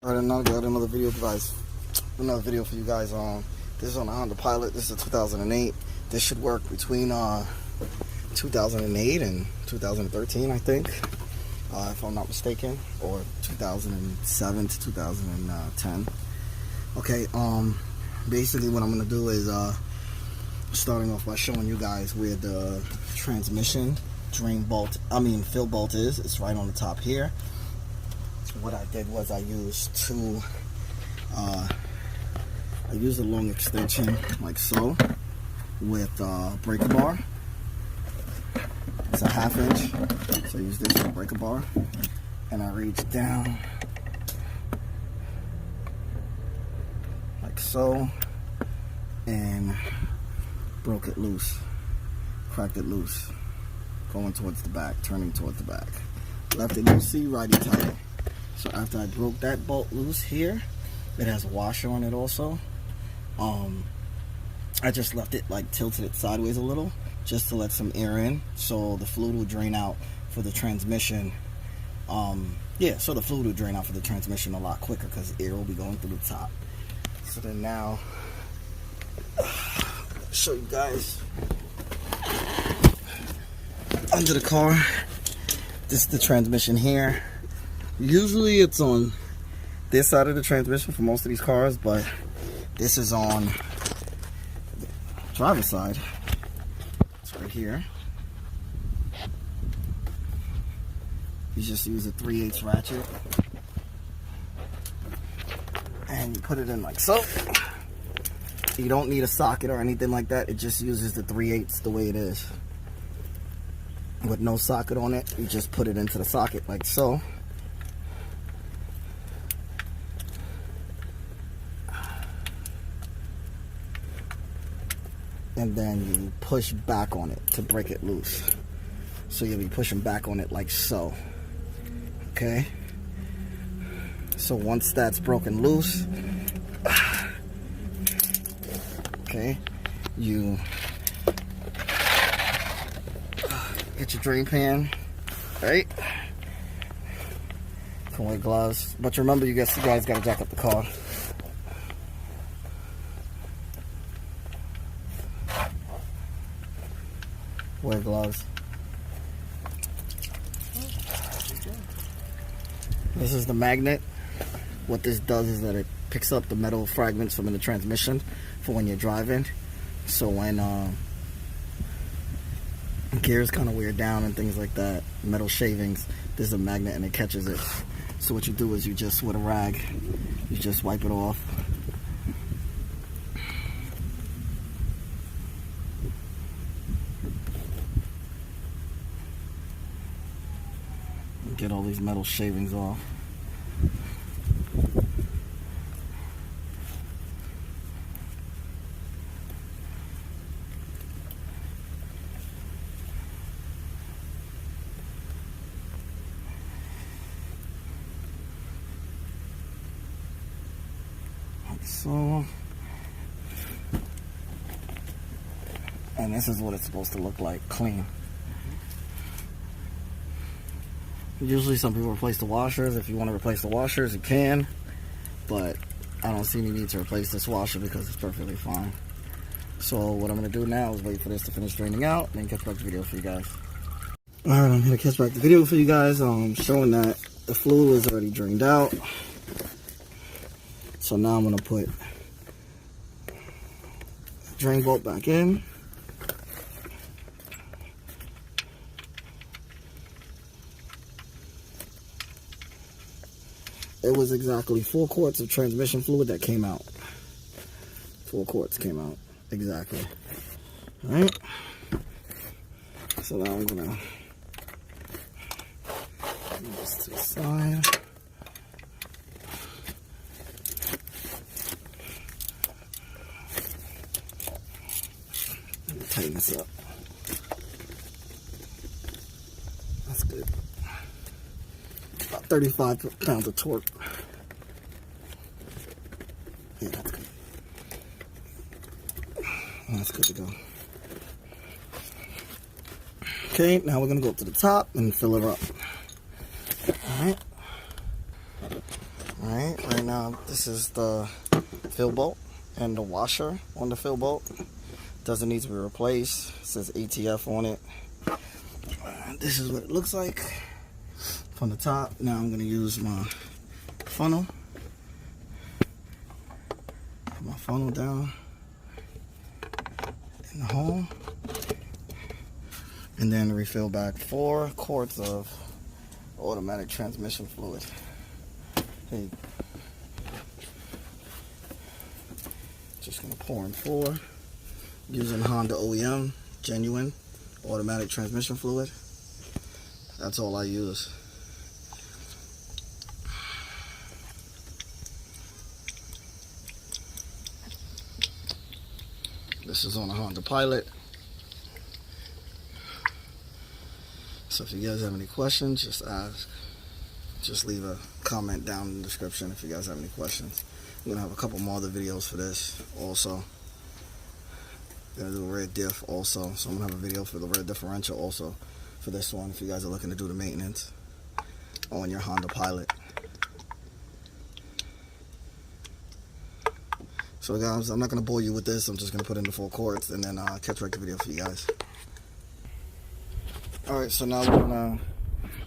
Alright, another video, guys. Another video for you guys. This is on the Honda Pilot. This is a 2008. This should work between 2008 and 2013, I think, if I'm not mistaken, or 2007 to 2010. Okay. Basically, what I'm gonna do is starting off by showing you guys where the transmission fill bolt is. It's right on the top here. What I did was I used a long extension like so with a breaker bar. It's a 1/2 inch, so I use this for a breaker bar, and I reached down like so and broke it loose, cracked it loose, going towards the back, turning towards the back. Left it loose, see, righty tighty. So after I broke that bolt loose here, it has a washer on it also. I just left it like tilted it sideways a little, just to let some air in, so the fluid will drain out for the transmission. So the fluid will drain out for the transmission a lot quicker because air will be going through the top. So then now, show you guys under the car. This is the transmission here. Usually it's on this side of the transmission for most of these cars, but this is on the driver's side. It's right here. You just use a 3/8 ratchet and you put it in like so. You don't need a socket or anything like that. It just uses the 3/8 the way it is. With no socket on it, you just put it into the socket like so. And then you push back on it to break it loose. So you'll be pushing back on it like so. Okay? So once that's broken loose, okay, you get your drain pan, right? Can wear gloves. But remember, you guys gotta jack up the car. Wear gloves. This is the magnet. What this does is that it picks up the metal fragments from in the transmission for when you're driving. So when gears kind of wear down and things like that, metal shavings, there's a magnet and it catches it. So what you do is you just, with a rag, you just wipe it off. Get all these metal shavings off. Like so. And this is what it's supposed to look like, clean. Usually some people replace the washers. If you want to replace the washers, you can. But I don't see any need to replace this washer because it's perfectly fine. So what I'm going to do now is wait for this to finish draining out and then catch back the video for you guys. Alright, I'm going to catch back the video for you guys. Showing that the fluid is already drained out. So now I'm going to put the drain bolt back in. It was exactly 4 quarts of transmission fluid that came out. 4 quarts came out, exactly. Alright. So now I'm gonna move this to the side. Tighten this up. That's good. About 35 pounds of torque. Yeah, that's good. That's good to go. Okay, now we're going to go up to the top and fill it up. Alright. Alright, right now this is the fill bolt and the washer on the fill bolt. Doesn't need to be replaced. It says ATF on it. This is what it looks like from the top. Now I'm going to use my funnel. Put my funnel down in the hole. And then refill back 4 quarts of automatic transmission fluid. Hey, just gonna pour in 4 using Honda OEM genuine automatic transmission fluid. That's all I use. This is on a Honda Pilot. So if you guys have any questions, just ask. Just leave a comment down in the description if you guys have any questions. I'm gonna have a couple more other videos for this also. I'm gonna do a rear diff also, so I'm gonna have a video for the rear differential also for this one if you guys are looking to do the maintenance on your Honda Pilot. So guys, I'm not gonna bore you with this. I'm just gonna put in the 4 quarts and then catch right the video for you guys. All right, so now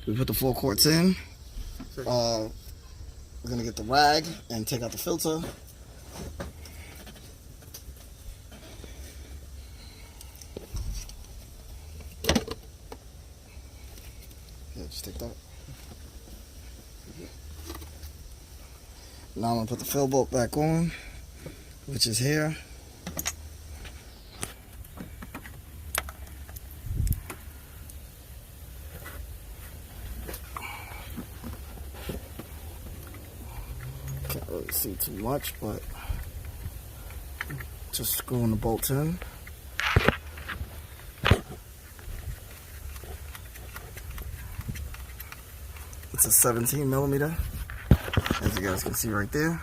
we put the 4 quarts in. We're gonna get the rag and take out the filter. Yeah, just take that. Now I'm gonna put the fill bolt back on, which is here. Can't really see too much, but just screwing the bolts in. It's a 17mm, as you guys can see right there.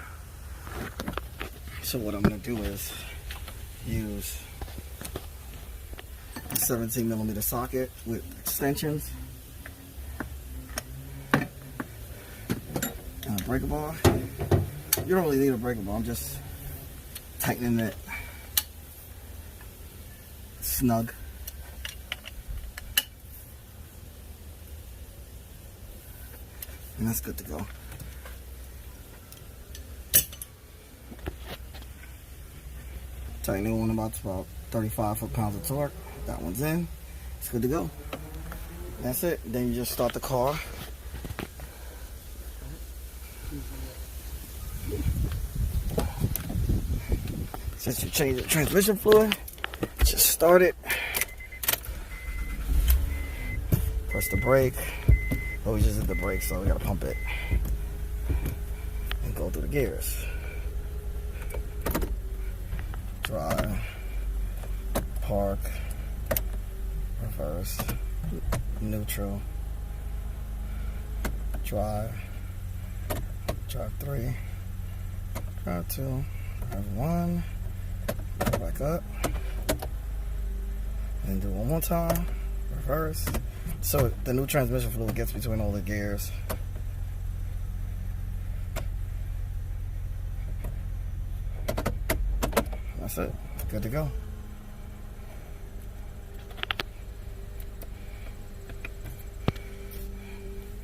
So what I'm gonna do is use a 17mm socket with extensions and a breaker bar. You don't really need a breaker bar. I'm just tightening it snug. And that's good to go. Tighten it on about 35 foot-pounds of torque. That one's in. It's good to go. That's it. Then you just start the car. Since you change the transmission fluid, just start it. Press the brake. Oh, we just hit the brake, so we gotta pump it and go through the gears. Drive, park, reverse, neutral, drive, drive 3, drive 2, drive 1, go back up, and do one more time, reverse. So the new transmission fluid gets between all the gears. That's it. Good to go.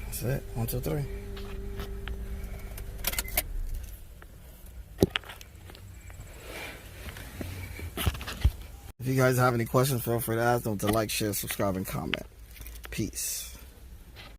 That's it. 1, 2, 3. If you guys have any questions, feel free to ask them, to like, share, subscribe, and comment. Peace.